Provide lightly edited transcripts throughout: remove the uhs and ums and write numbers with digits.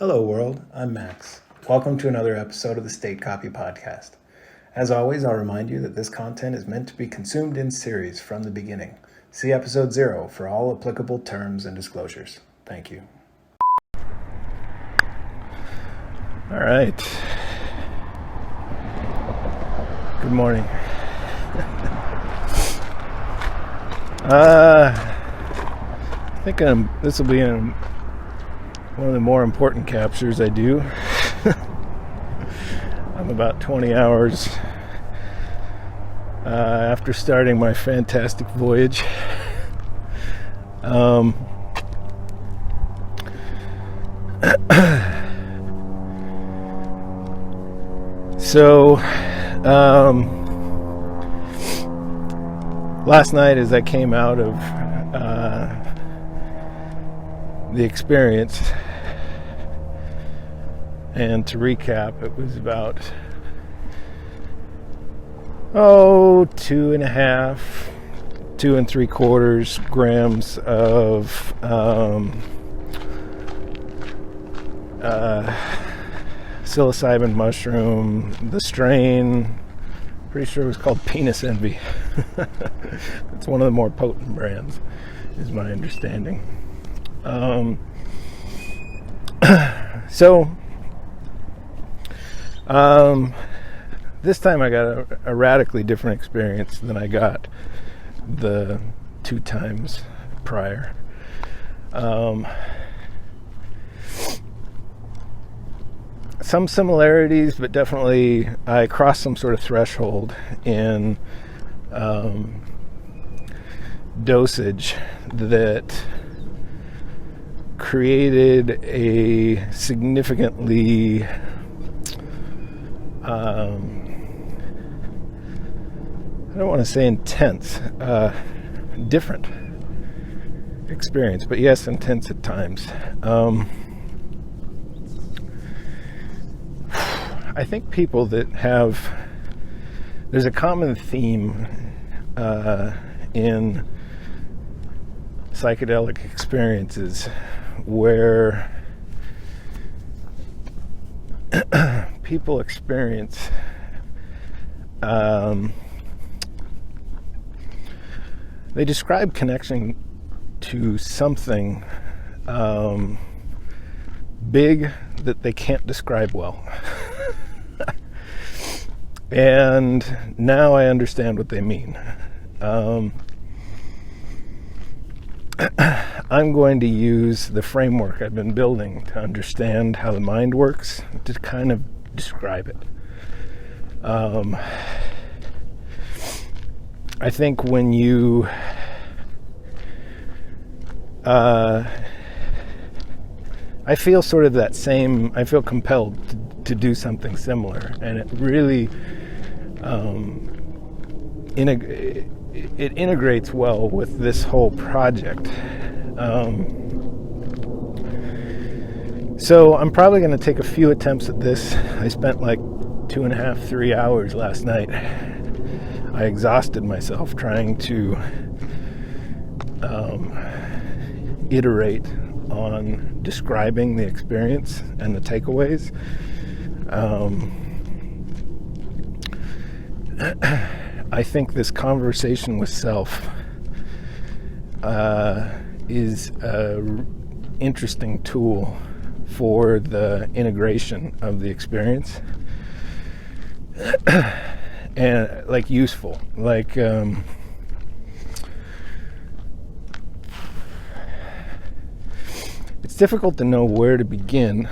Hello world, I'm Max. Welcome to another episode of the State Copy Podcast. As always, I'll remind you that this content is meant to be consumed in series from the beginning. See episode 0 for all applicable terms and disclosures. Thank you. All right. Good morning. I think this will be one of the more important captures I do. I'm about 20 hours after starting my fantastic voyage. Last night as I came out of the experience, and to recap, it was about 2 3/4 grams of psilocybin mushroom, the strain, pretty sure it was called Penis Envy. It's one of the more potent brands, is my understanding. This time I got a radically different experience than I got the 2 times prior. Some similarities, but definitely I crossed some sort of threshold in dosage that created a significantly I don't want to say intense, different experience, but yes, intense at times. I think people that there's a common theme in psychedelic experiences where people experience they describe connection to something big that they can't describe well. And now I understand what they mean. I'm going to use the framework I've been building to understand how the mind works to kind of describe it. I think when you I feel sort of that same, I feel compelled to do something similar, and it really it integrates well with this whole project. So I'm probably going to take a few attempts at this. I spent like 2.5, 3 hours last night. I exhausted myself trying to iterate on describing the experience and the takeaways. I think this conversation with self is an interesting tool for the integration of the experience. And like useful, like it's difficult to know where to begin.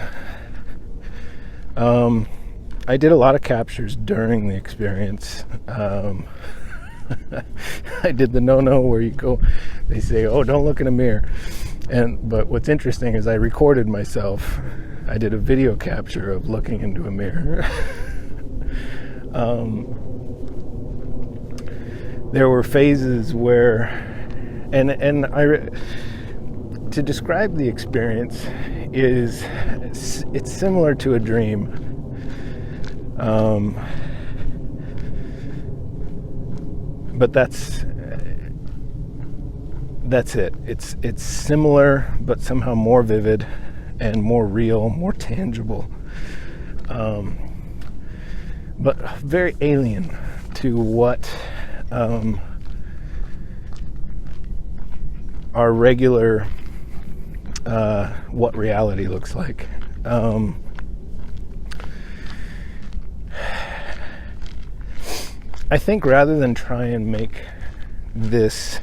I did a lot of captures during the experience. I did the no where you go, they say, oh, don't look in a mirror. But what's interesting is I recorded myself. I did a video capture of looking into a mirror. There were phases where, to describe the experience it's similar to a dream. But that's it. It's similar, but somehow more vivid and more real, more tangible, but very alien to what our regular what reality looks like. I think rather than try and make this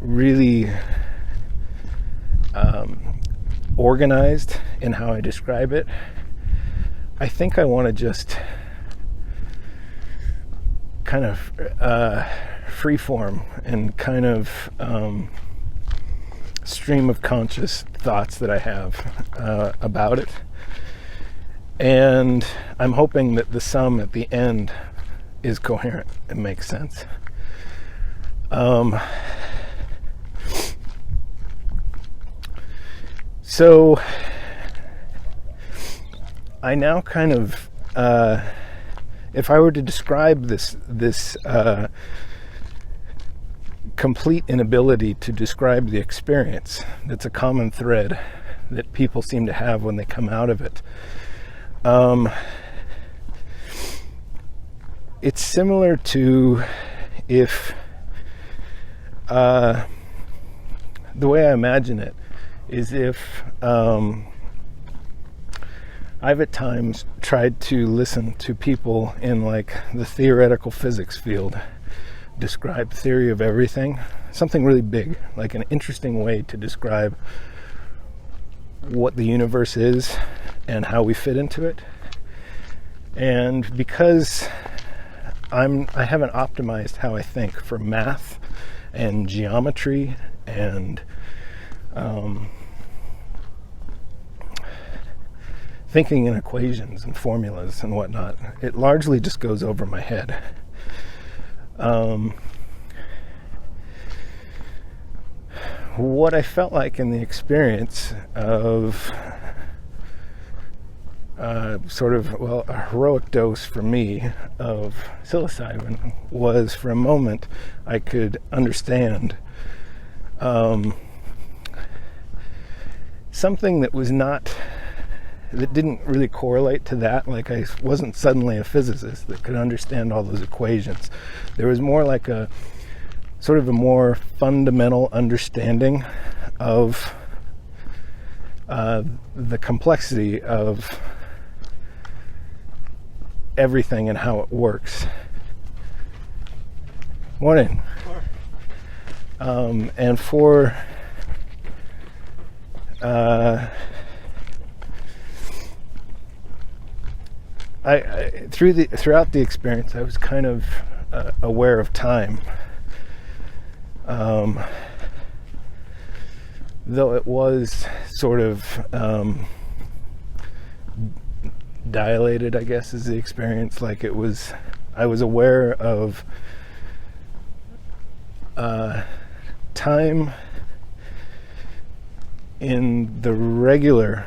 really organized in how I describe it, I think I want to just kind of freeform and kind of stream of conscious thoughts that I have about it. And I'm hoping that the sum at the end is coherent and makes sense. So I now kind of, if I were to describe this complete inability to describe the experience, that's a common thread that people seem to have when they come out of it. It's similar to if the way I imagine it is if I've at times tried to listen to people in like the theoretical physics field describe theory of everything, something really big, like an interesting way to describe what the universe is and how we fit into it. And because I haven't optimized how I think for math and geometry and thinking in equations and formulas and whatnot, it largely just goes over my head. What I felt like in the experience of sort of, a heroic dose for me of psilocybin was, for a moment, I could understand something that didn't really correlate to that. Like, I wasn't suddenly a physicist that could understand all those equations. There was more like a sort of a more fundamental understanding of the complexity of everything and how it works. Morning. And for throughout the experience, I was kind of aware of time, though it was sort of dilated, I guess, is the experience. Like, I was aware of time in the regular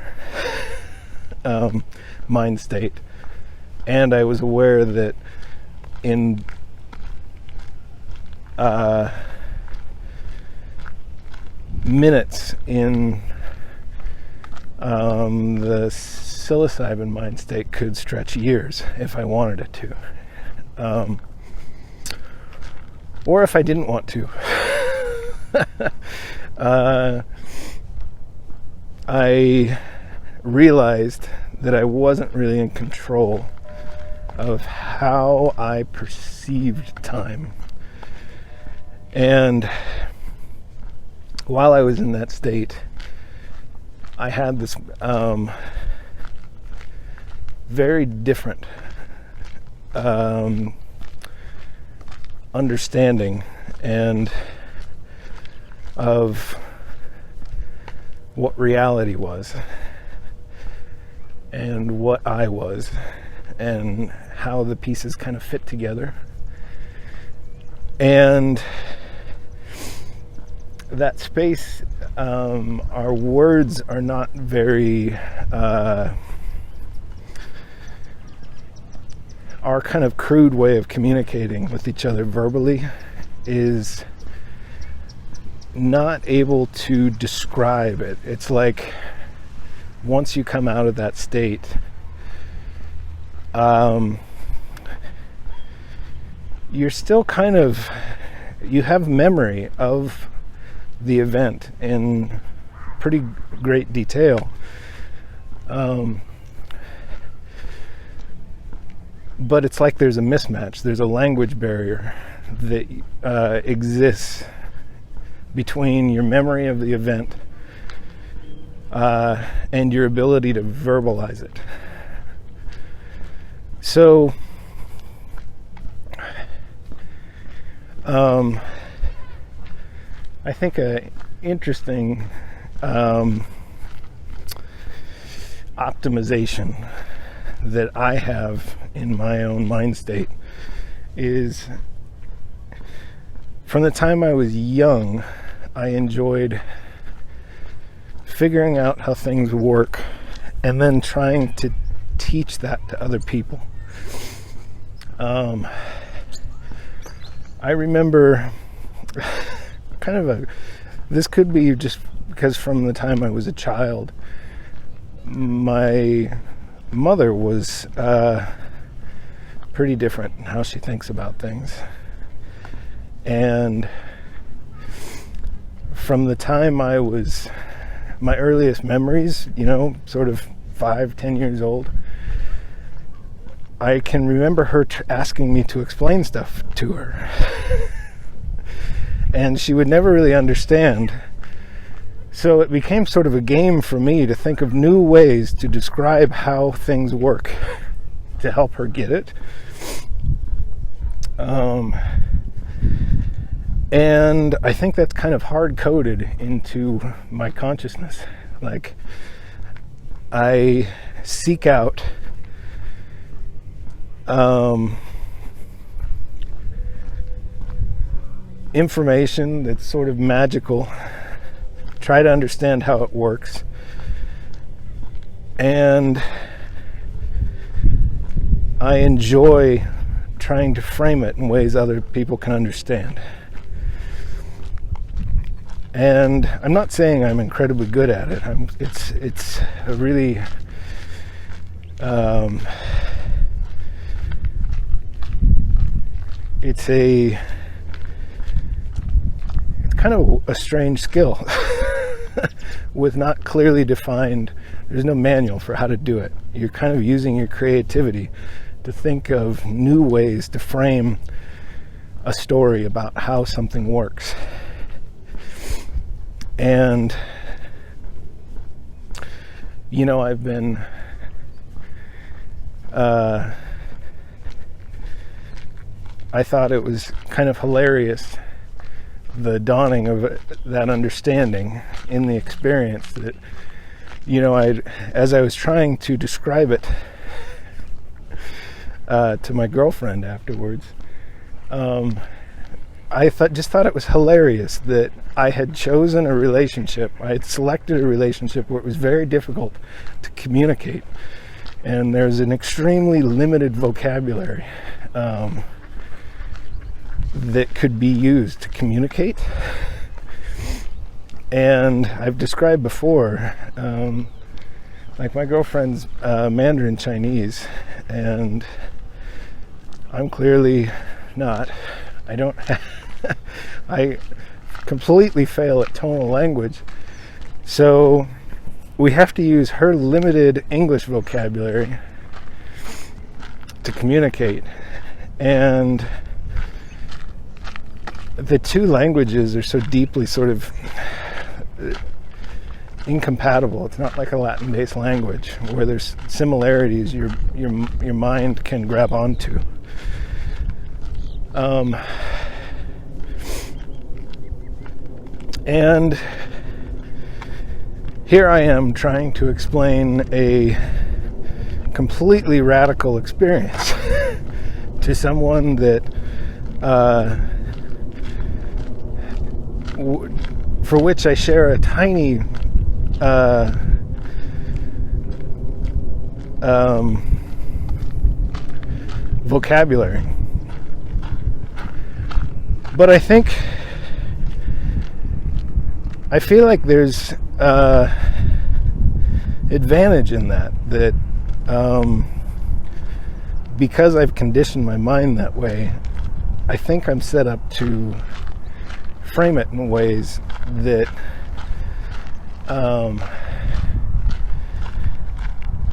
mind state, and I was aware that in minutes in the psilocybin mind state could stretch years if I wanted it to, or if I didn't want to. I realized that I wasn't really in control of how I perceived time. And while I was in that state, I had this very different understanding and of what reality was and what I was and how the pieces kind of fit together. And that space, our words are not very, our kind of crude way of communicating with each other verbally is not able to describe it. It's like once you come out of that state, you're still kind of, you have memory of the event in pretty great detail. But it's like there's a mismatch. There's a language barrier that exists between your memory of the event and your ability to verbalize it. So I think an interesting optimization that I have in my own mind state is, from the time I was young, I enjoyed figuring out how things work and then trying to teach that to other people. I remember this could be just because from the time I was a child, my mother was pretty different in how she thinks about things. And from the time my earliest memories, sort of 5-10 years old, I can remember her asking me to explain stuff to her. And she would never really understand. So it became sort of a game for me to think of new ways to describe how things work to help her get it. And I think that's kind of hard-coded into my consciousness. Like, I seek out information that's sort of magical, try to understand how it works, and I enjoy trying to frame it in ways other people can understand. And I'm not saying I'm incredibly good at it. It's a really it's kind of a strange skill with not clearly defined. There's no manual for how to do it. You're kind of using your creativity to think of new ways to frame a story about how something works. And I've been I thought it was kind of hilarious, the dawning of that understanding in the experience, that as I was trying to describe it to my girlfriend afterwards, I thought it was hilarious that I had chosen a relationship. I had selected a relationship where it was very difficult to communicate, and there's an extremely limited vocabulary that could be used to communicate. And I've described before, like my girlfriend's Mandarin Chinese, and I'm clearly not. I completely fail at tonal language. So we have to use her limited English vocabulary to communicate. And the two languages are so deeply sort of incompatible. It's not like a Latin-based language where there's similarities your mind can grab onto. And here I am trying to explain a completely radical experience to someone that for which I share a tiny vocabulary. But I think I feel like there's advantage in that because I've conditioned my mind that way, I think I'm set up to frame it in ways that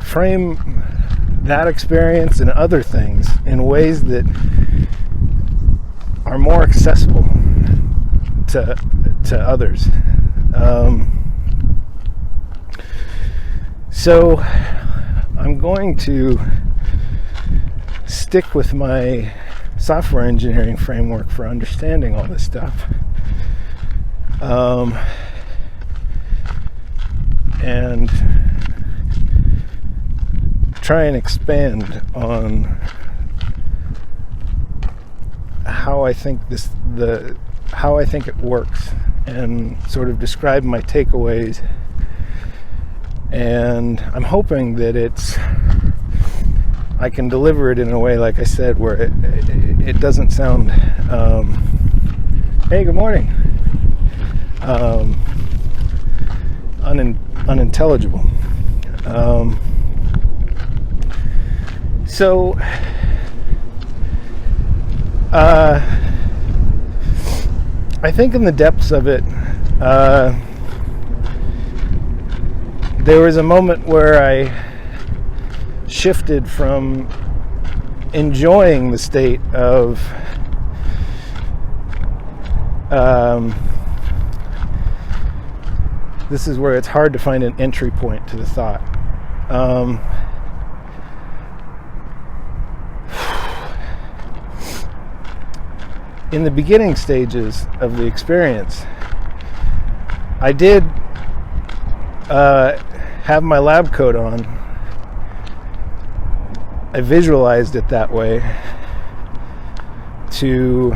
frame that experience and other things in ways that are more accessible to others. So I'm going to stick with my software engineering framework for understanding all this stuff. And try and expand on how I think how I think it works, and sort of describe my takeaways. And I'm hoping that I can deliver it in a way, like I said, where it doesn't sound hey, good morning, unintelligible. So I think in the depths of it, there was a moment where I shifted from enjoying the state of this is where it's hard to find an entry point to the thought. In the beginning stages of the experience, I did have my lab coat on. I visualized it that way so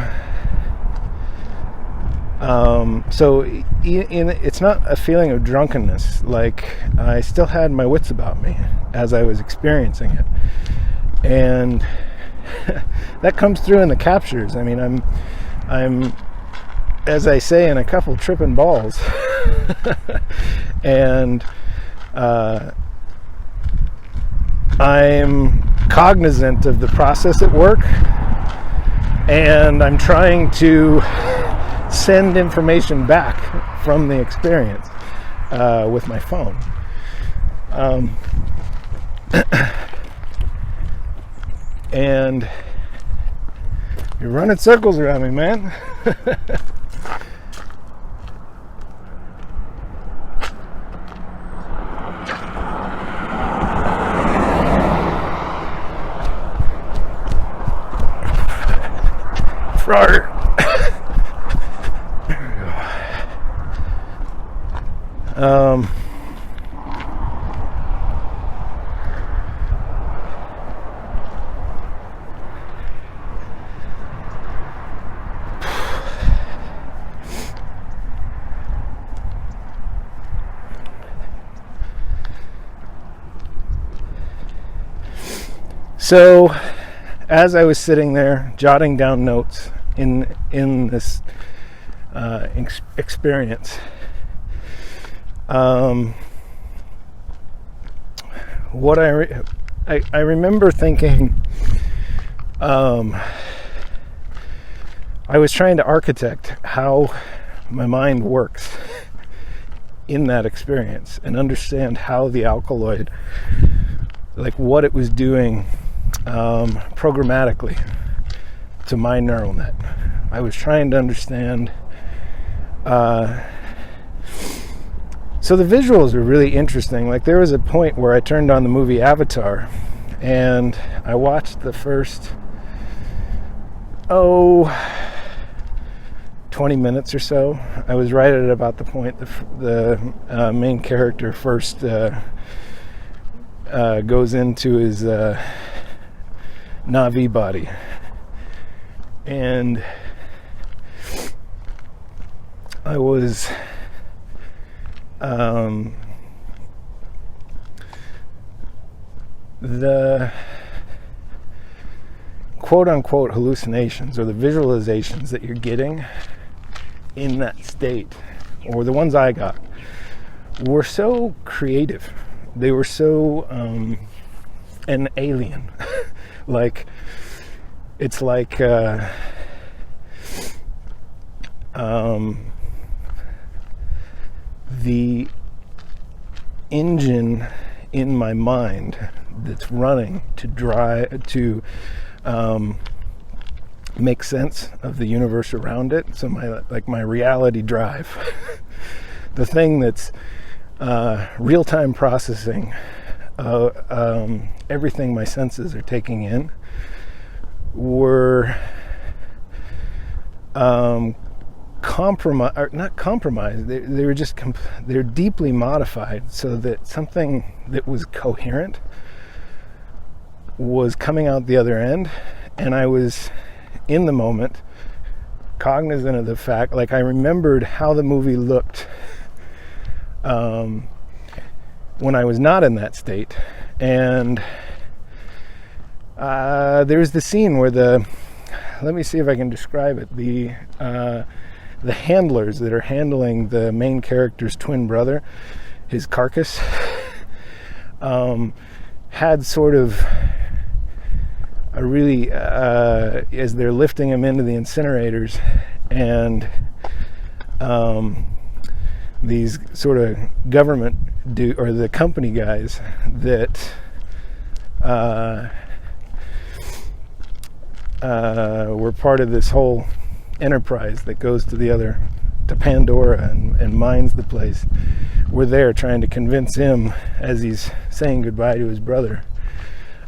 it's not a feeling of drunkenness. Like, I still had my wits about me as I was experiencing it, and that comes through in the captures. I mean, I'm as I say, in a couple tripping balls and I'm cognizant of the process at work, and I'm trying to send information back from the experience with my phone. And you're running circles around me, man. There we go. So, as I was sitting there jotting down notes in this experience, what I remember thinking, I was trying to architect how my mind works in that experience and understand how the alkaloid, like what it was doing programmatically to my neural net. I was trying to understand. So the visuals were really interesting. Like, there was a point where I turned on the movie Avatar, and I watched the first 20 minutes or so. I was right at about the point the main character first goes into his Na'vi body, and I was the quote-unquote hallucinations, or the visualizations that you're getting in that state, or the ones I got, were so creative. They were so an alien. Like, it's like the engine in my mind that's running to make sense of the universe around it. So my reality drive, the thing that's real-time processing everything my senses are taking in, were not compromised. They were just they're deeply modified so that something that was coherent was coming out the other end, and I was in the moment cognizant of the fact, like I remembered how the movie looked when I was not in that state. And there's the scene where let me see if I can describe it, the handlers that are handling the main character's twin brother, his carcass, had sort of a really, as they're lifting him into the incinerators, and these sort of government or the company guys that were part of this whole enterprise that goes to Pandora and mines the place, were there trying to convince him, as he's saying goodbye to his brother,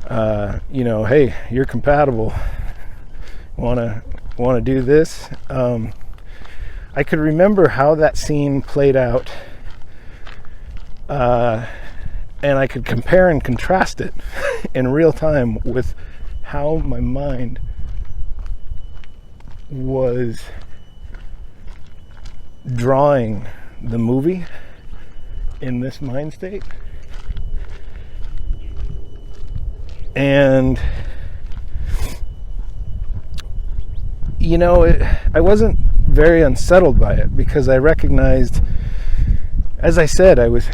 hey, you're compatible, wanna do this. I could remember how that scene played out, and I could compare and contrast it in real time with how my mind was drawing the movie in this mind state. And I wasn't very unsettled by it, because I recognized, as I said, I was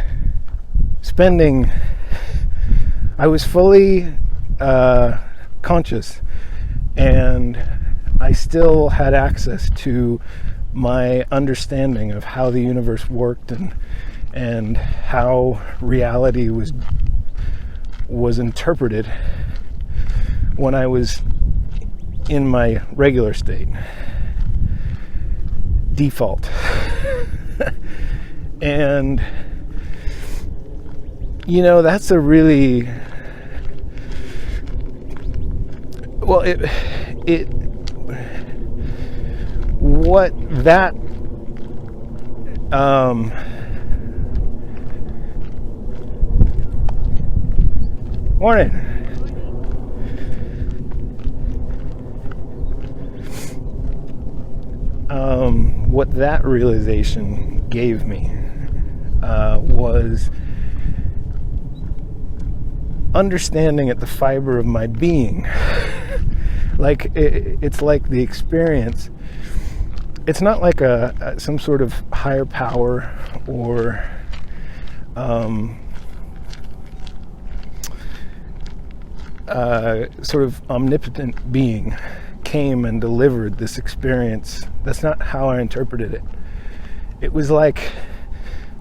fully conscious, and I still had access to my understanding of how the universe worked and how reality was interpreted when I was in my regular state, default. And that's a really, well, what that morning. What that realization gave me was understanding at the fiber of my being. Like it's like the experience. It's not like some sort of higher power or sort of omnipotent being came and delivered this experience. That's not how I interpreted it. It was like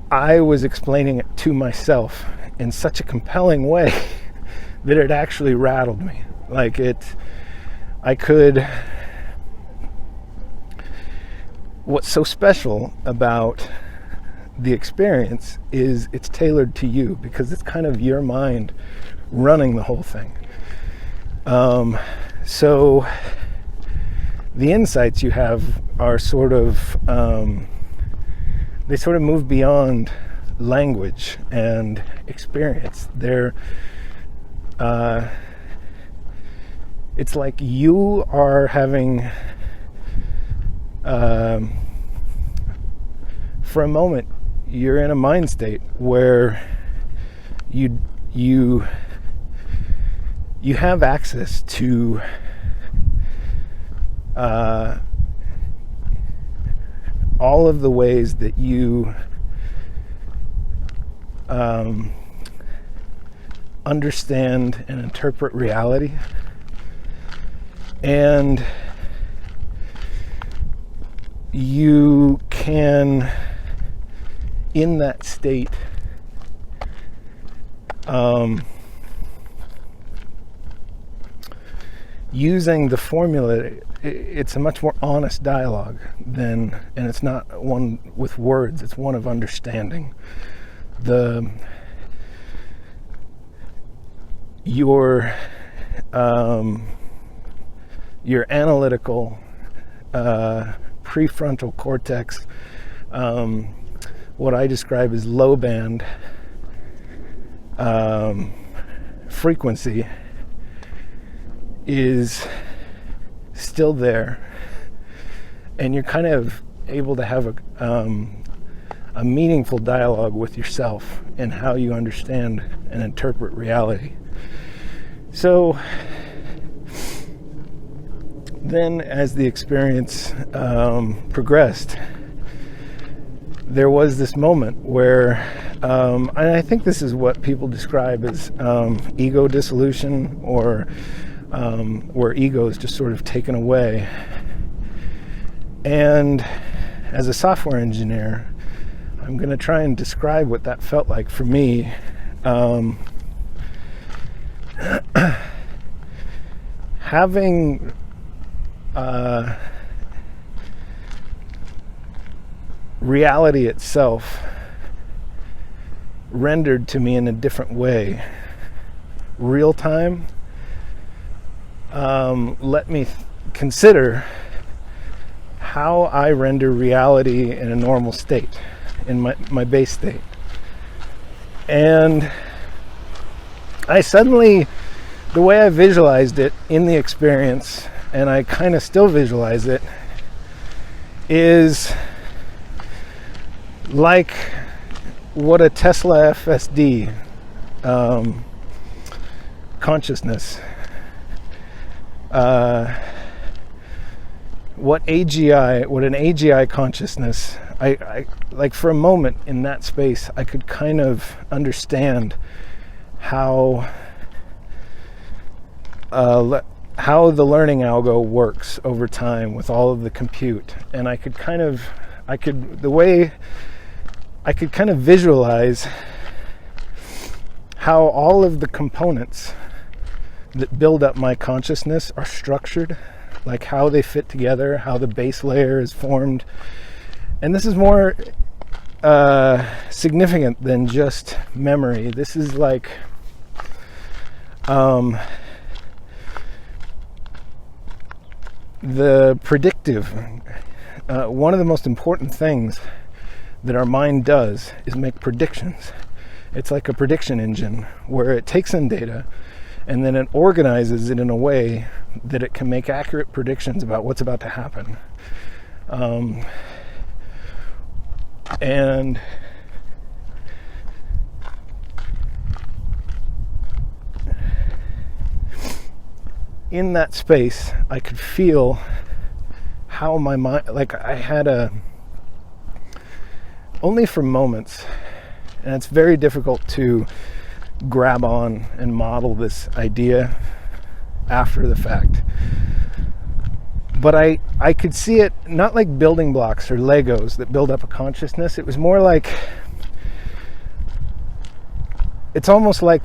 I was explaining it to myself in such a compelling way that it actually rattled me. Like what's so special about the experience is it's tailored to you, because it's kind of your mind running the whole thing. So the insights you have are sort of, they sort of move beyond language and experience. They're, it's like you are having, for a moment, you're in a mind state where you have access to all of the ways that you understand and interpret reality, and you can, in that state, using the formula, it's a much more honest dialogue and it's not one with words, it's one of understanding. Your analytical prefrontal cortex, what I describe as low band frequency, is still there, and you're kind of able to have a meaningful dialogue with yourself and how you understand and interpret reality. So then, as the experience progressed, there was this moment where, and I think this is what people describe as ego dissolution, or where ego is just sort of taken away. And as a software engineer, I'm going to try and describe what that felt like for me. Having reality itself rendered to me in a different way, real time, let me consider how I render reality in a normal state, in my base state. And I suddenly, the way I visualized it in the experience, and I kind of still visualize it, is like what a Tesla FSD consciousness, what an AGI consciousness, I like, for a moment in that space, I could kind of understand how the learning algo works over time with all of the compute. And I could kind of visualize how all of the components that build up my consciousness are structured, like how they fit together, how the base layer is formed. And this is more significant than just memory. This is like the predictive. One of the most important things that our mind does is make predictions. It's like a prediction engine where it takes in data and then it organizes it in a way that it can make accurate predictions about what's about to happen. And in that space, I could feel how my mind, like I had only for moments, and it's very difficult to grab on and model this idea after the fact. But I could see it not like building blocks or Legos that build up a consciousness. It was more like, it's almost like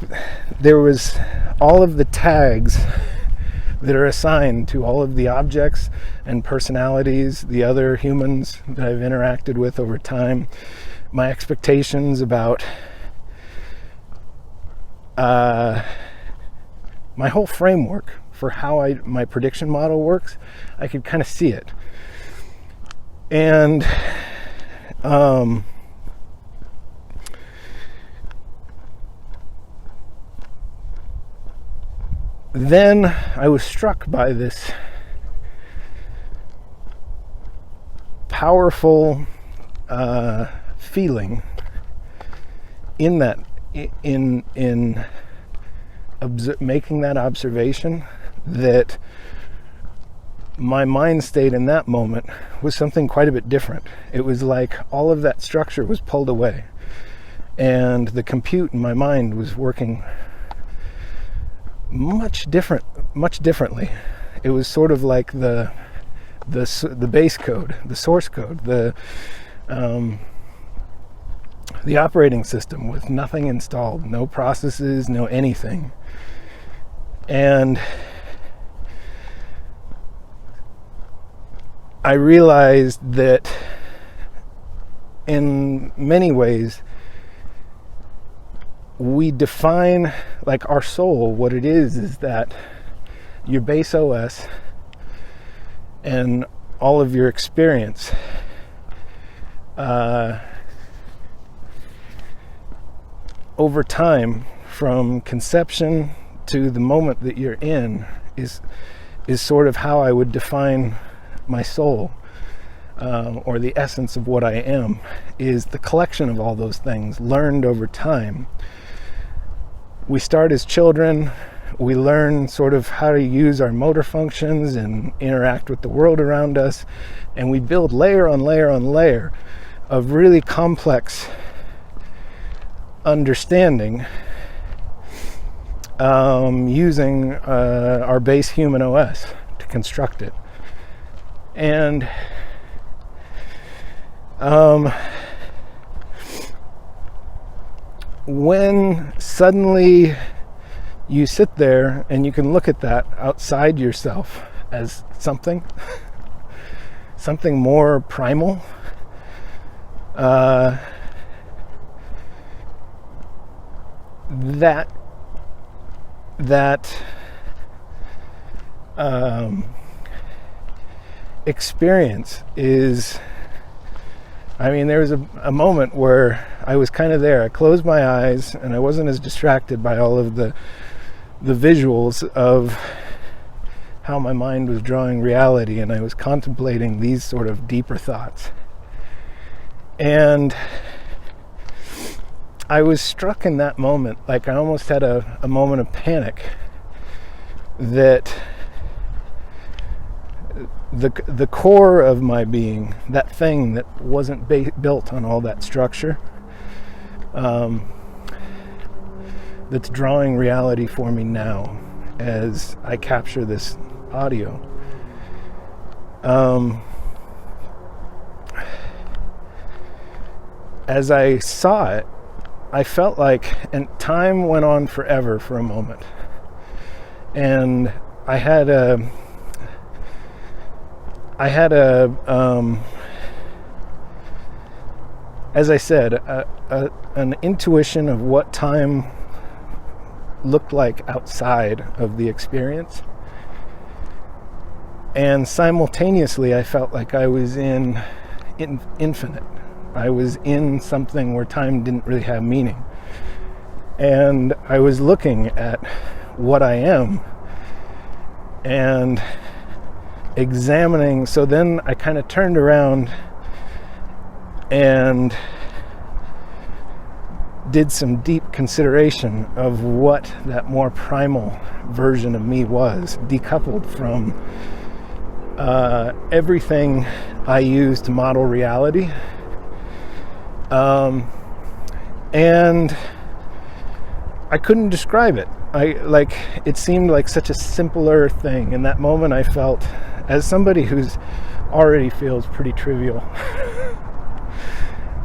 there was all of the tags that are assigned to all of the objects and personalities, the other humans that I've interacted with over time, my expectations about my whole framework for how my prediction model works. I could kind of see it. And then I was struck by this powerful feeling in that, in making that observation, that my mind state in that moment was something quite a bit different. It was like all of that structure was pulled away, and the compute in my mind was working much differently. It was sort of like the base code, the source code, the operating system with nothing installed, no processes, no anything. And I realized that in many ways we define, like, our soul. What it is that your base OS and all of your experience over time, from conception to the moment that you're in, is sort of how I would define my soul, or the essence of what I am, is the collection of all those things learned over time. We start as children, we learn sort of how to use our motor functions and interact with the world around us, and we build layer on layer on layer of really complex understanding, using our base human OS to construct it. And when suddenly you sit there and you can look at that outside yourself as something more primal, that experience is, I mean, there was a moment where I was kind of there. I closed my eyes and I wasn't as distracted by all of the visuals of how my mind was drawing reality, and I was contemplating these sort of deeper thoughts. And I was struck in that moment, like I almost had a moment of panic, that the core of my being, that thing that wasn't built on all that structure, that's drawing reality for me now as I capture this audio, as I saw it, I felt like, and time went on forever for a moment, and I had as I said, an intuition of what time looked like outside of the experience. And simultaneously, I felt like I was in infinite. I was in something where time didn't really have meaning. And I was looking at what I am and examining. So then I kind of turned around and did some deep consideration of what that more primal version of me was, decoupled from everything I use to model reality. And I couldn't describe it. It seemed like such a simpler thing. In that moment, I felt, as somebody who's already feels pretty trivial,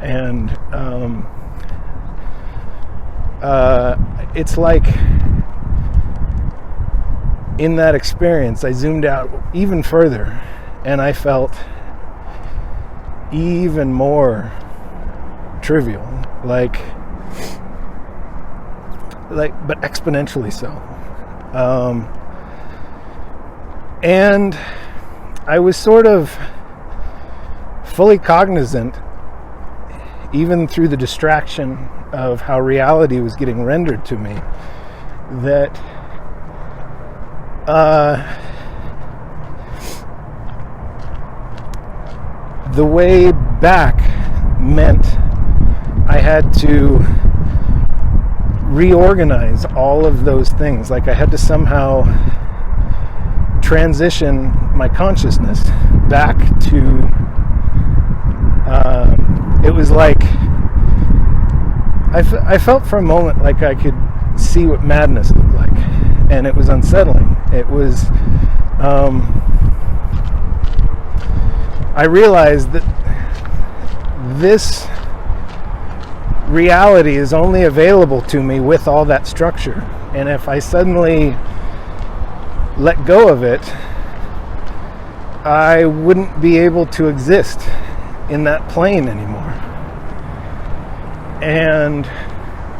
and it's like, in that experience, I zoomed out even further, and I felt even more trivial, but exponentially so. And I was sort of fully cognizant, even through the distraction of how reality was getting rendered to me, that the way back meant I had to reorganize all of those things. Like I had to somehow transition my consciousness back to, it was like, I felt for a moment like I could see what madness looked like, and it was unsettling. It was, I realized that this reality is only available to me with all that structure, and if I suddenly let go of it, I wouldn't be able to exist in that plane anymore. And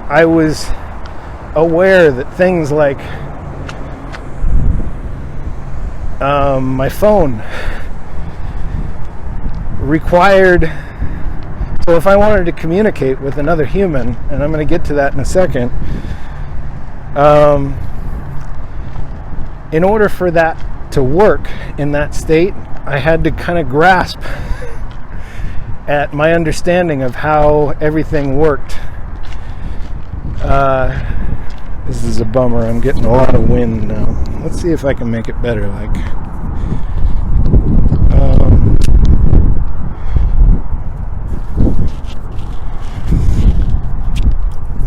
I was aware that things like my phone required, so if I wanted to communicate with another human, and I'm going to get to that in a second, in order for that to work in that state, I had to kind of grasp at my understanding of how everything worked. This is a bummer. I'm getting a lot of wind now. Let's see if I can make it better.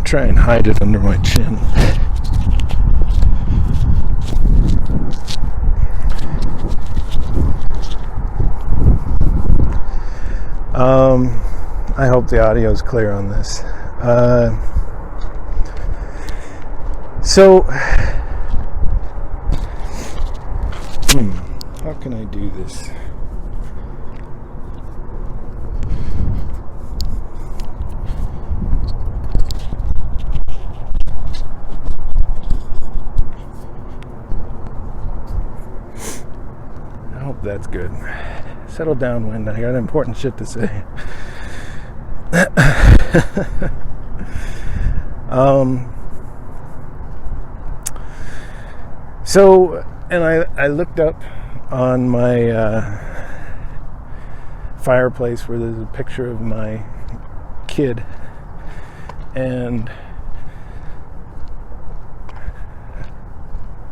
Try and hide it under my chin. I hope the audio is clear on this. How can I do this? I hope that's good. Settle down, Wind. I got important shit to say. And I looked up on my fireplace where there's a picture of my kid, and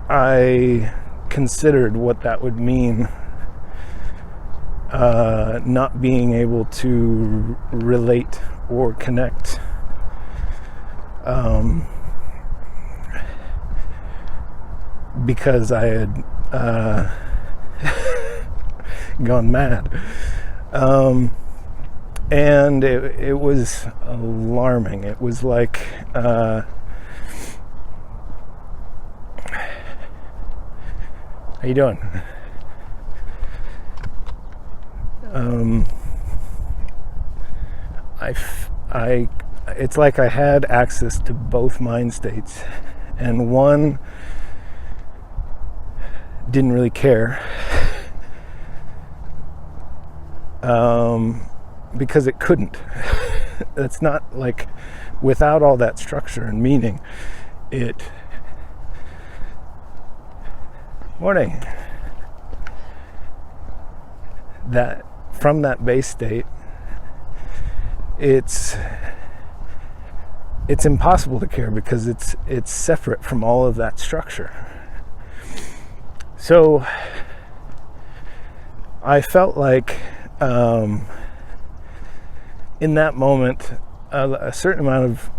I considered what that would mean, not being able to relate or connect. Because I had gone mad. And it was alarming. It was like, how you doing? It's like I had access to both mind states, and one didn't really care, because it couldn't. It's not like, without all that structure and meaning, morning, that from that base state, it's impossible to care, because it's separate from all of that structure. So I felt like, in that moment, a certain amount of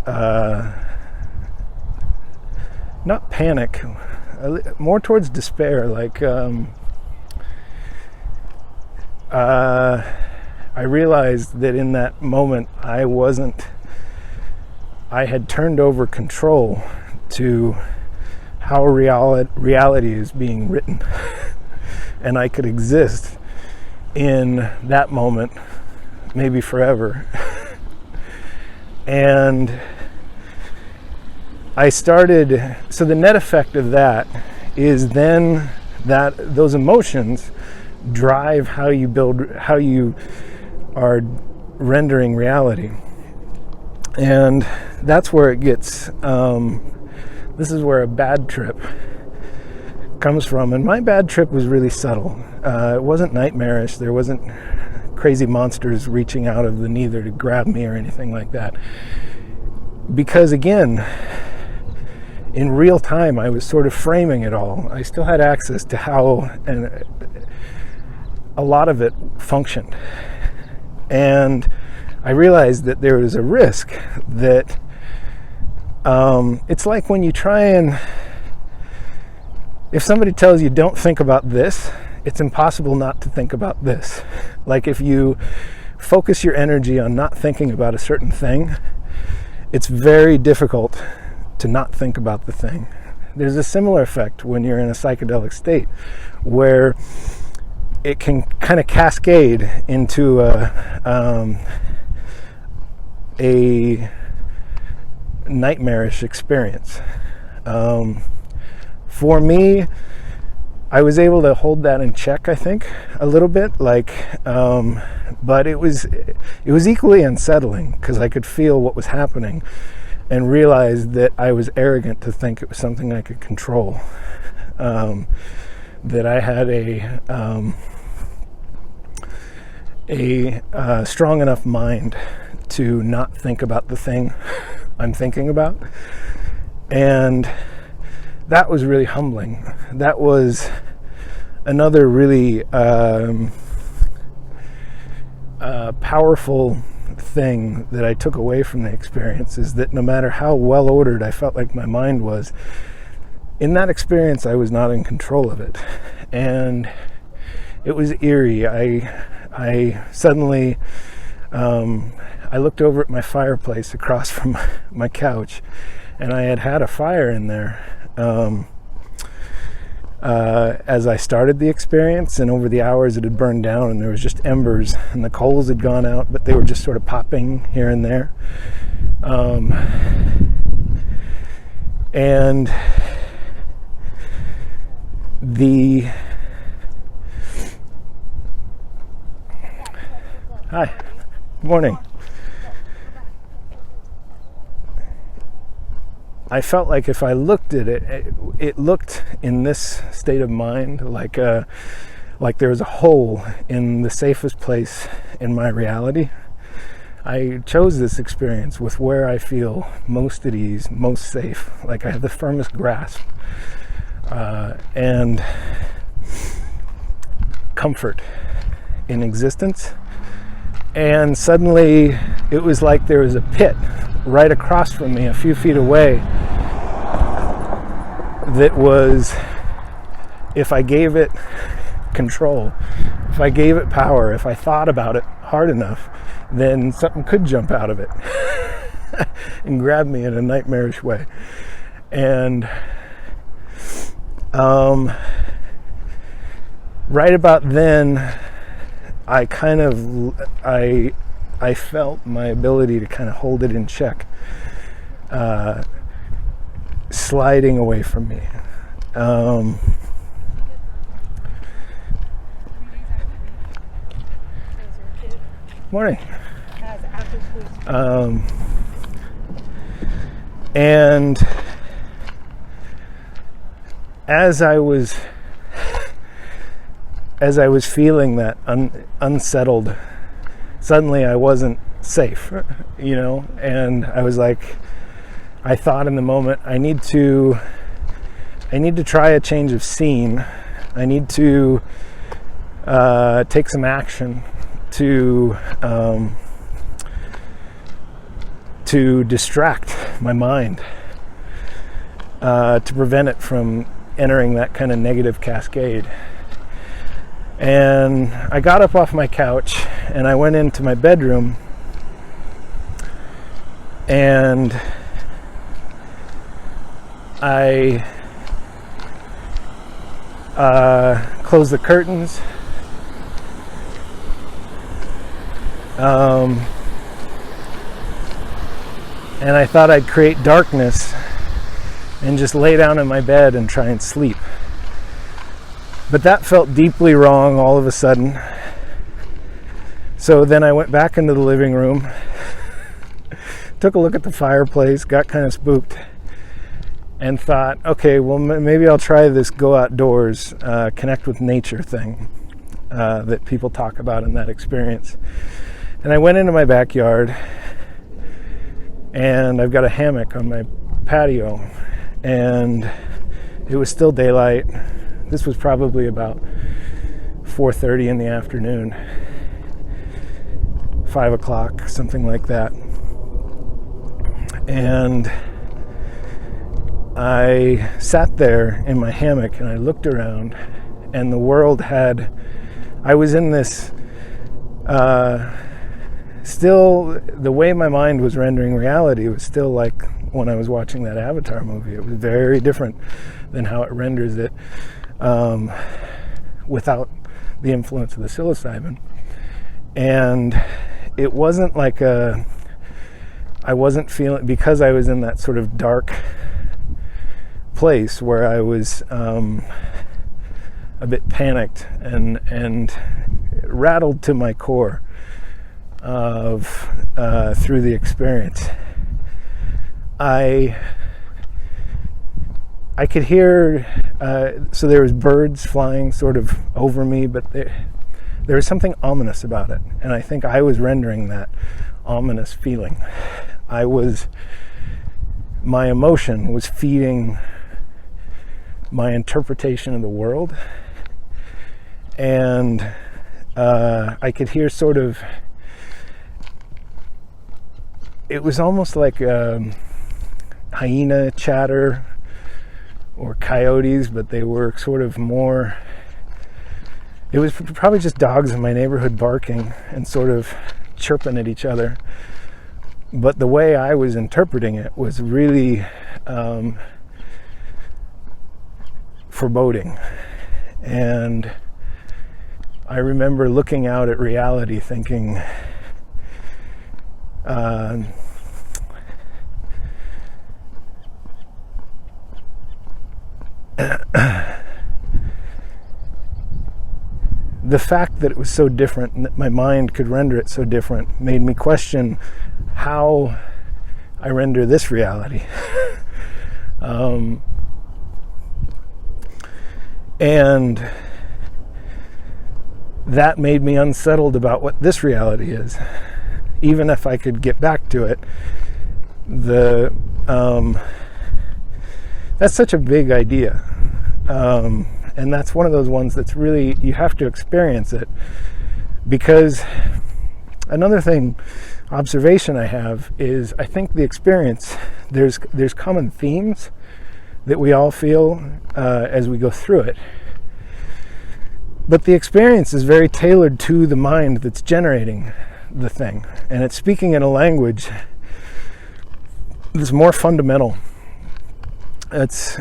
not panic, more towards despair. Like, I realized that in that moment I had turned over control to how reality is being written, and I could exist in that moment, maybe forever. And I started, so the net effect of that is then that those emotions drive how you are rendering reality. And that's where it gets, this is where a bad trip comes from. And my bad trip was really subtle. It wasn't nightmarish. There wasn't crazy monsters reaching out of the neither to grab me or anything like that. Because again, in real time, I was sort of framing it all. I still had access to how a lot of it functioned. And I realized that there was a risk that it's like when you try and, if somebody tells you don't think about this, it's impossible not to think about this. Like if you focus your energy on not thinking about a certain thing, it's very difficult to not think about the thing. There's a similar effect when you're in a psychedelic state where it can kind of cascade into a nightmarish experience. For me, I was able to hold that in check, I think, a little bit, but it was equally unsettling because I could feel what was happening and realized that I was arrogant to think it was something I could control. That I had a strong enough mind to not think about the thing I'm thinking about. And that was really humbling. That was another really powerful thing that I took away from the experience, is that no matter how well ordered I felt like my mind was, in that experience I was not in control of it. And it was eerie. I suddenly I looked over at my fireplace across from my couch, and I had a fire in there as I started the experience, and over the hours it had burned down and there was just embers and the coals had gone out, but they were just sort of popping here and there. And hi, good morning. I felt like if I looked at it, it looked in this state of mind like there was a hole in the safest place in my reality. I chose this experience with where I feel most at ease, most safe, like I have the firmest grasp and comfort in existence. And suddenly it was like there was a pit right across from me, a few feet away, that was, if I gave it control, if I gave it power, if I thought about it hard enough, then something could jump out of it and grab me in a nightmarish way. And right about then, I felt my ability to kind of hold it in check sliding away from me. Morning. And as I was feeling that unsettled, suddenly I wasn't safe, and I was like, I thought in the moment, I need to try a change of scene. I need to take some action to distract my mind, to prevent it from entering that kind of negative cascade. And I got up off my couch and I went into my bedroom, and I closed the curtains, and I thought I'd create darkness and just lay down in my bed and try and sleep. But that felt deeply wrong all of a sudden. So then I went back into the living room, took a look at the fireplace, got kind of spooked, and thought, okay, well, maybe I'll try this go outdoors, connect with nature thing that people talk about in that experience. And I went into my backyard, and I've got a hammock on my patio, and it was still daylight. This was probably about 4:30 in the afternoon, 5 o'clock, something like that. And I sat there in my hammock and I looked around, and the world I was in this, still, the way my mind was rendering reality was still like when I was watching that Avatar movie. It was very different than how it renders it without the influence of the psilocybin. And it wasn't like I wasn't feeling, because I was in that sort of dark place where I was a bit panicked and rattled to my core through the experience. I could hear, so there was birds flying sort of over me, but there was something ominous about it, and I think I was rendering that ominous feeling. My emotion was feeding my interpretation of the world, and I could hear sort of, it was almost like hyena chatter or coyotes, but they were sort of more, it was probably just dogs in my neighborhood barking and sort of chirping at each other. But the way I was interpreting it was really foreboding. And I remember looking out at reality thinking, the fact that it was so different and that my mind could render it so different made me question how I render this reality. And that made me unsettled about what this reality is. Even if I could get back to it, that's such a big idea. And that's one of those ones that's really, you have to experience it. Because another observation I have is, I think the experience, there's common themes that we all feel as we go through it. But the experience is very tailored to the mind that's generating the thing. And it's speaking in a language that's more fundamental. It's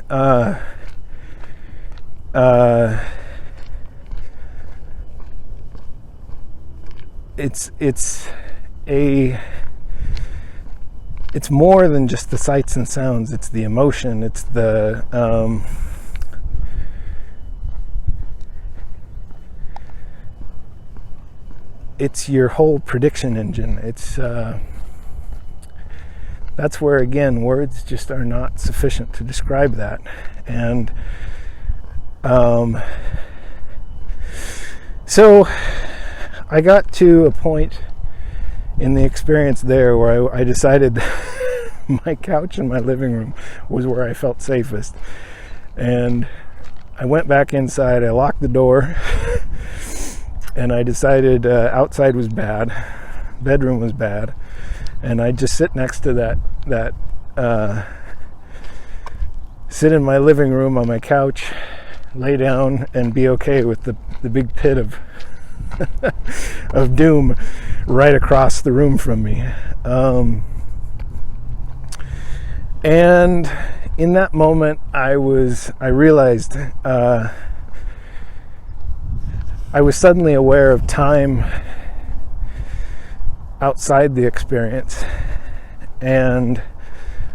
it's more than just the sights and sounds. It's the emotion. It's the it's your whole prediction engine. It's that's where, again, words just are not sufficient to describe that. And so I got to a point in the experience there where I decided my couch in my living room was where I felt safest. And I went back inside, I locked the door, and I decided outside was bad, bedroom was bad, and I'd just sit next to that sit in my living room on my couch, lay down, and be okay with the big pit of of doom right across the room from me. And in that moment, I realized I was suddenly aware of time outside the experience, and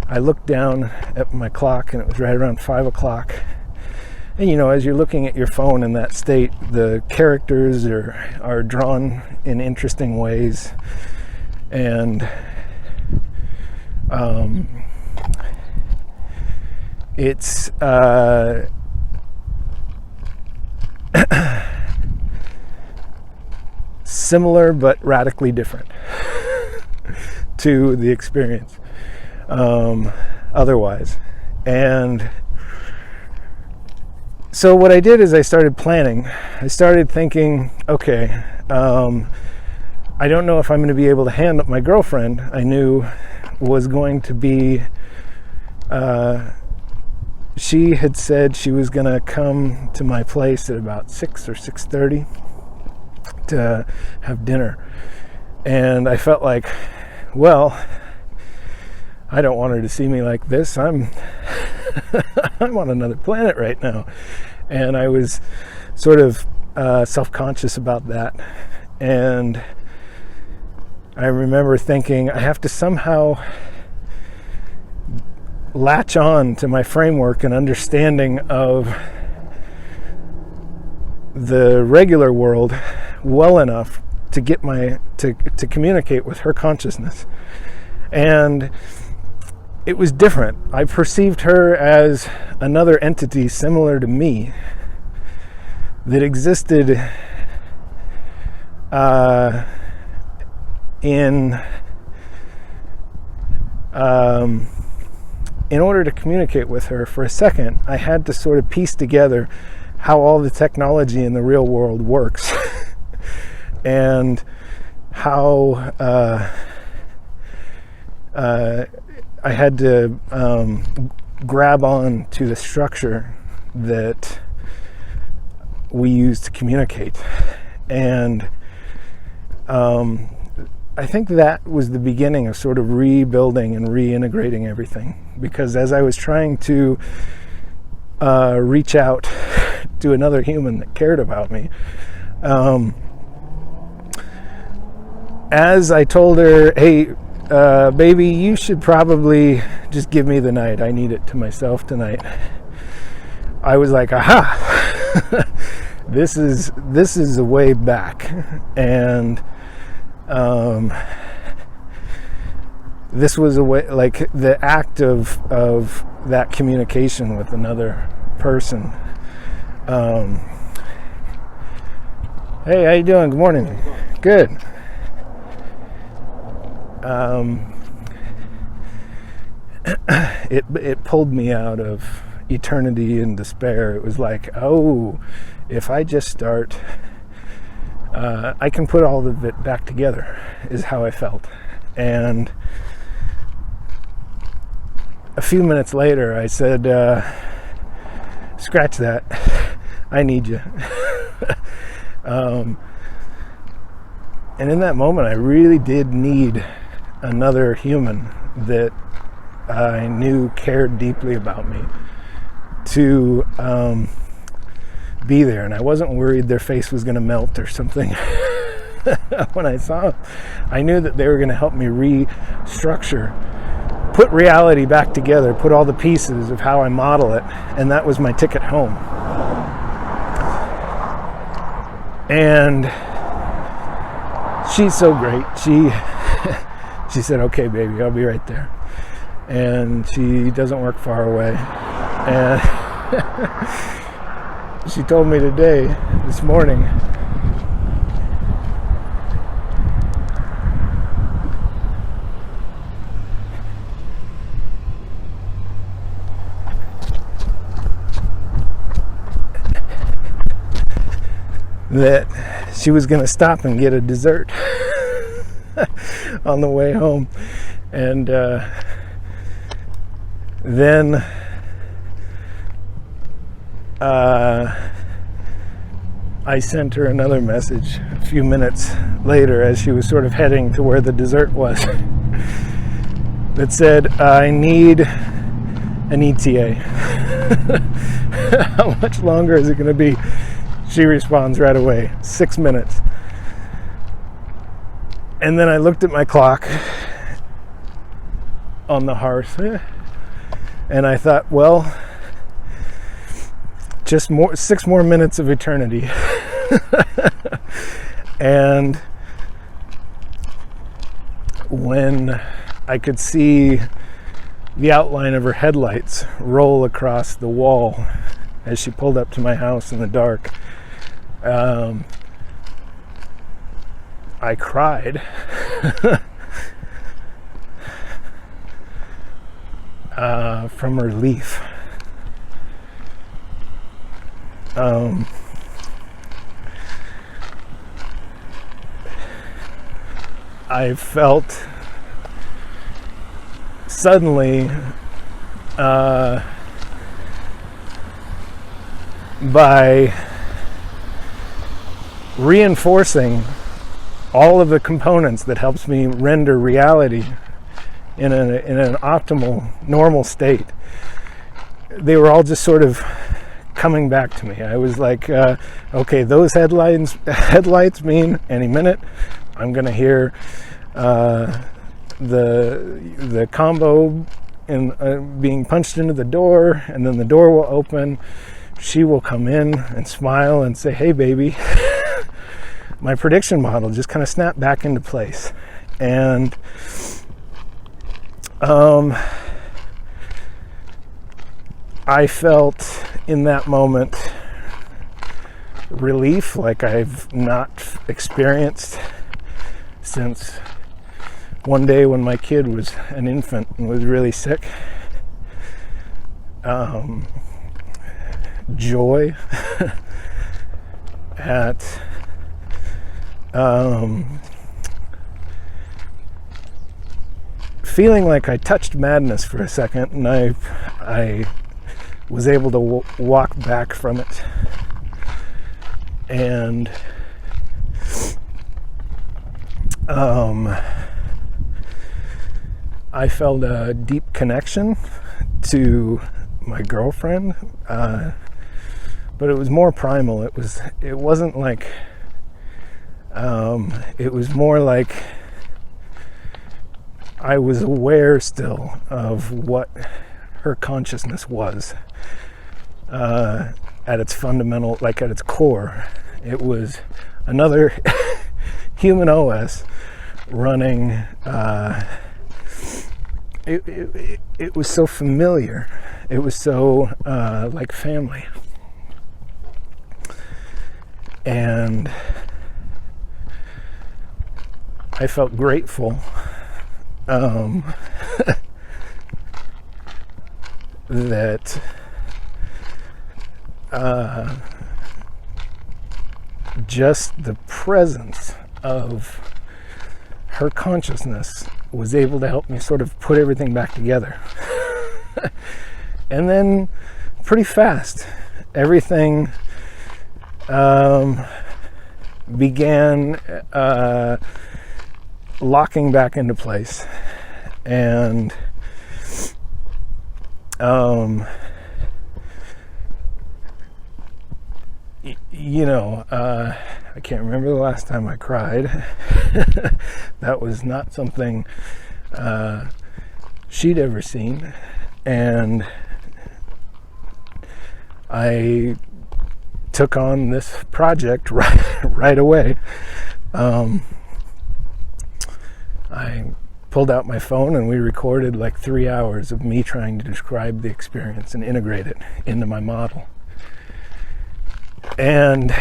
I looked down at my clock, and it was right around 5 o'clock. And as you're looking at your phone in that state, the characters are drawn in interesting ways, and it's similar but radically different to the experience otherwise. And so what I did is I started planning. I started thinking, okay, I don't know if I'm going to be able to handle my girlfriend. I knew was going to be, she had said she was going to come to my place at about 6 or 6:30 to have dinner. And I felt like, well, I don't want her to see me like this. I'm I'm on another planet right now. And I was sort of self-conscious about that. And I remember thinking, I have to somehow latch on to my framework and understanding of the regular world well enough to get to communicate with her consciousness. And it was different. I perceived her as another entity similar to me that existed in order to communicate with her for a second, I had to sort of piece together how all the technology in the real world works and how I had to grab on to the structure that we use to communicate. And I think that was the beginning of sort of rebuilding and reintegrating everything. Because as I was trying to reach out to another human that cared about me, as I told her, hey, baby, you should probably just give me the night. I need it to myself tonight. I was like, aha, this is the way back. And this was a way, like the act of that communication with another person. Hey, how you doing? Good morning. Good. It pulled me out of eternity and despair. It was like, oh, if I just start, I can put all of it back together, is how I felt. And a few minutes later, I said, scratch that. I need you. And in that moment, I really did need another human that I knew cared deeply about me to be there. And I wasn't worried their face was going to melt or something. When I saw them, I knew that they were going to help me restructure, put reality back together, put all the pieces of how I model it. And that was my ticket home. And she's so great. She said, okay, baby, I'll be right there. And she doesn't work far away. And she told me this morning, that she was going to stop and get a dessert on the way home. And then I sent her another message a few minutes later as she was sort of heading to where the dessert was that said, I need an ETA. How much longer is it going to be? She responds right away, 6 minutes. And then I looked at my clock on the hearth and I thought, well, just 6 more minutes of eternity. And when I could see the outline of her headlights roll across the wall as she pulled up to my house in the dark, I cried. from relief. I felt suddenly by reinforcing all of the components that helps me render reality in an optimal, normal state, they were all just sort of coming back to me. I was like, okay, those headlights mean any minute I'm going to hear the combo being punched into the door, and then the door will open. She will come in and smile and say, "Hey, baby." My prediction model just kind of snapped back into place. And I felt in that moment relief like I've not experienced since one day when my kid was an infant and was really sick. Joy at feeling like I touched madness for a second, and I was able to walk back from it, and I felt a deep connection to my girlfriend, but it was more primal. It wasn't like it was more like I was aware still of what her consciousness was at its fundamental, like at its core. It was another human OS running. It was so familiar. It was so like family. And I felt grateful that just the presence of her consciousness was able to help me sort of put everything back together. And then pretty fast, everything began locking back into place. And I can't remember the last time I cried. That was not something she'd ever seen. And I took on this project right away. I pulled out my phone and we recorded like 3 hours of me trying to describe the experience and integrate it into my model. And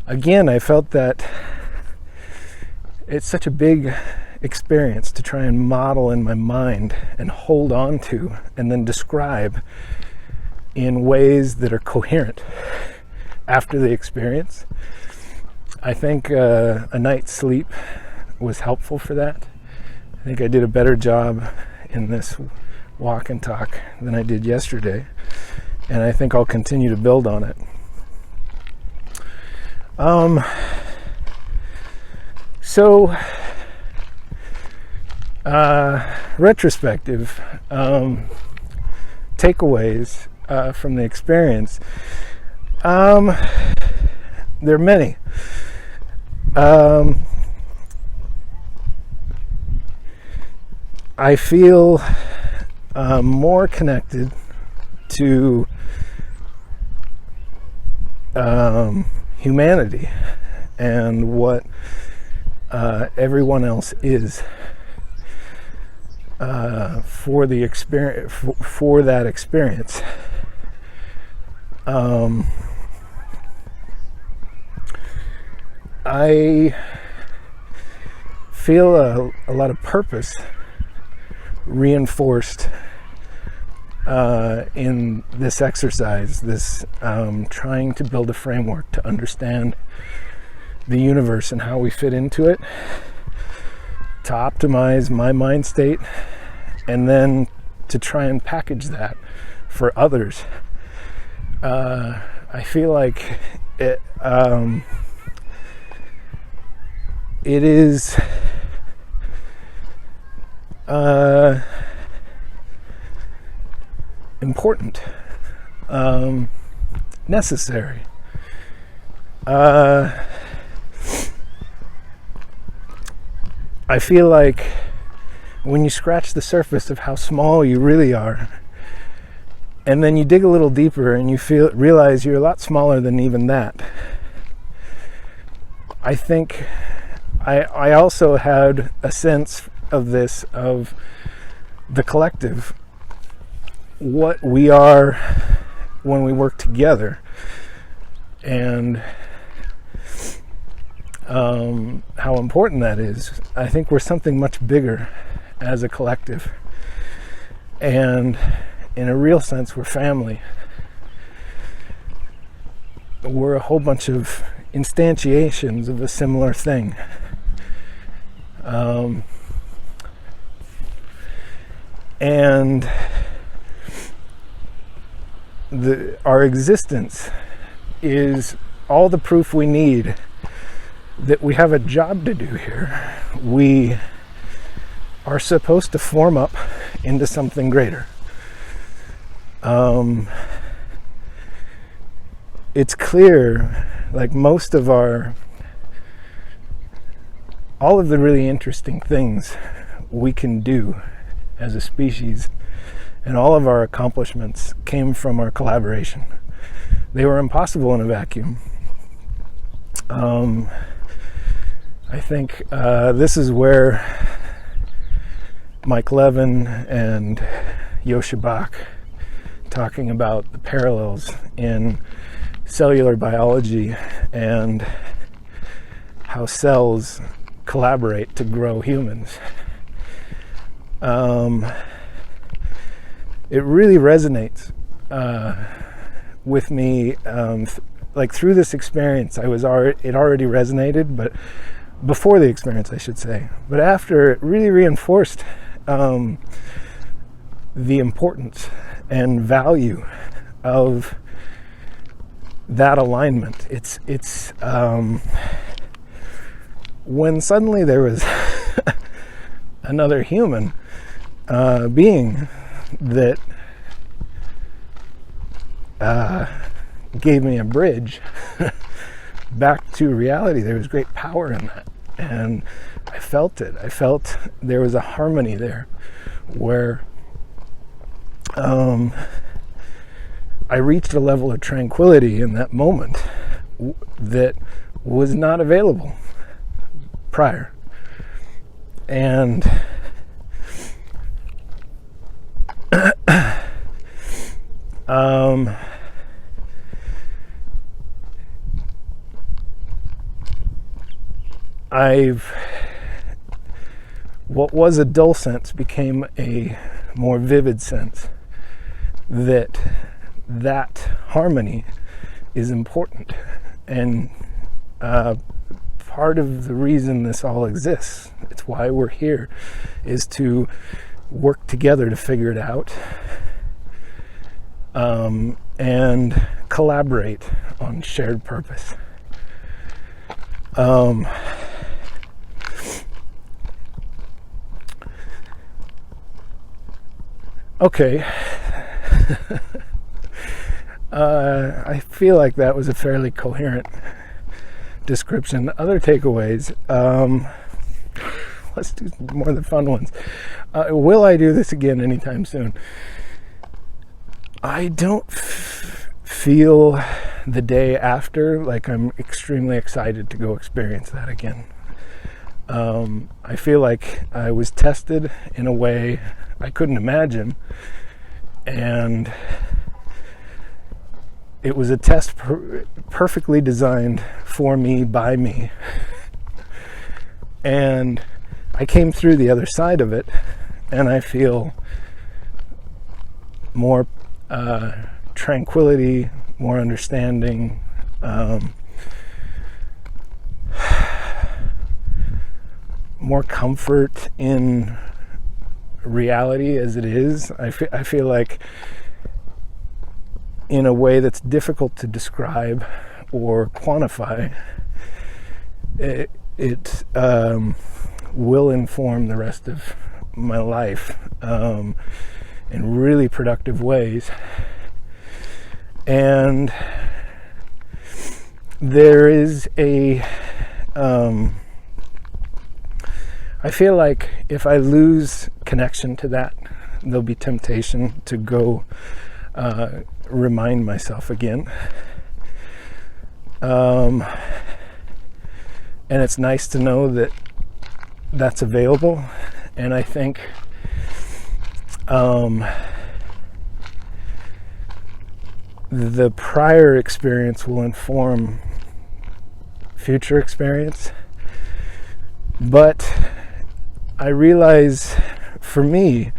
again, I felt that it's such a big experience to try and model in my mind and hold on to and then describe in ways that are coherent after the experience. I think a night's sleep was helpful for that. I think I did a better job in this walk and talk than I did yesterday, and I think I'll continue to build on it. So retrospective takeaways from the experience. There are many. I feel more connected to humanity and what everyone else is for the experience, for that experience. I feel a lot of purpose reinforced in this exercise, this trying to build a framework to understand the universe and how we fit into it, to optimize my mind state, and then to try and package that for others. I feel like it is important, necessary. I feel like when you scratch the surface of how small you really are, and then you dig a little deeper and you realize you're a lot smaller than even that. I think I also had a sense of this, of the collective, what we are when we work together, and how important that is. I think we're something much bigger as a collective, and in a real sense we're family. We're a whole bunch of instantiations of a similar thing. And our existence is all the proof we need that we have a job to do here. We are supposed to form up into something greater. It's clear, like most of all of the really interesting things we can do as a species, and all of our accomplishments came from our collaboration. They were impossible in a vacuum. I think this is where Mike Levin and Yosha Bach, talking about the parallels in cellular biology and how cells collaborate to grow humans. It really resonates with me. Like through this experience, it already resonated, but before the experience, I should say. But after, it really reinforced the importance and value of that alignment. It's when suddenly there was another human being that gave me a bridge back to reality. There was great power in that, and I felt it. I felt there was a harmony there where I reached a level of tranquility in that moment that was not available prior. And what was a dull sense became a more vivid sense that harmony is important, and part of the reason this all exists, it's why we're here, is to work together to figure it out, and collaborate on shared purpose. Okay. I feel like that was a fairly coherent description. Other takeaways. Let's do more of the fun ones. Will I do this again anytime soon? I don't feel the day after like I'm extremely excited to go experience that again. I feel like I was tested in a way I couldn't imagine, and it was a test perfectly designed for me, by me. And I came through the other side of it, and I feel more tranquility, more understanding, more comfort in reality as it is. I feel like, in a way that's difficult to describe or quantify, it will inform the rest of my life in really productive ways. And there is I feel like if I lose connection to that, there'll be temptation to go remind myself again. And it's nice to know that that's available. And I think the prior experience will inform future experience. But I realize, for me,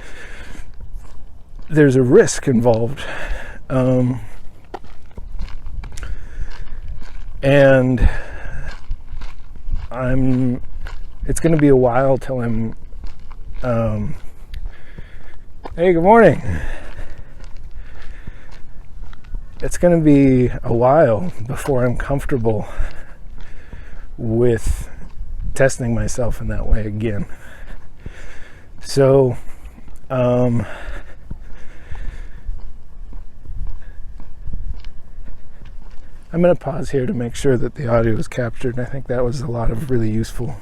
there's a risk involved. And it's going to be a while till I'm, hey, good morning. It's going to be a while before I'm comfortable with testing myself in that way again. So, I'm going to pause here to make sure that the audio is captured. I think that was a lot of really useful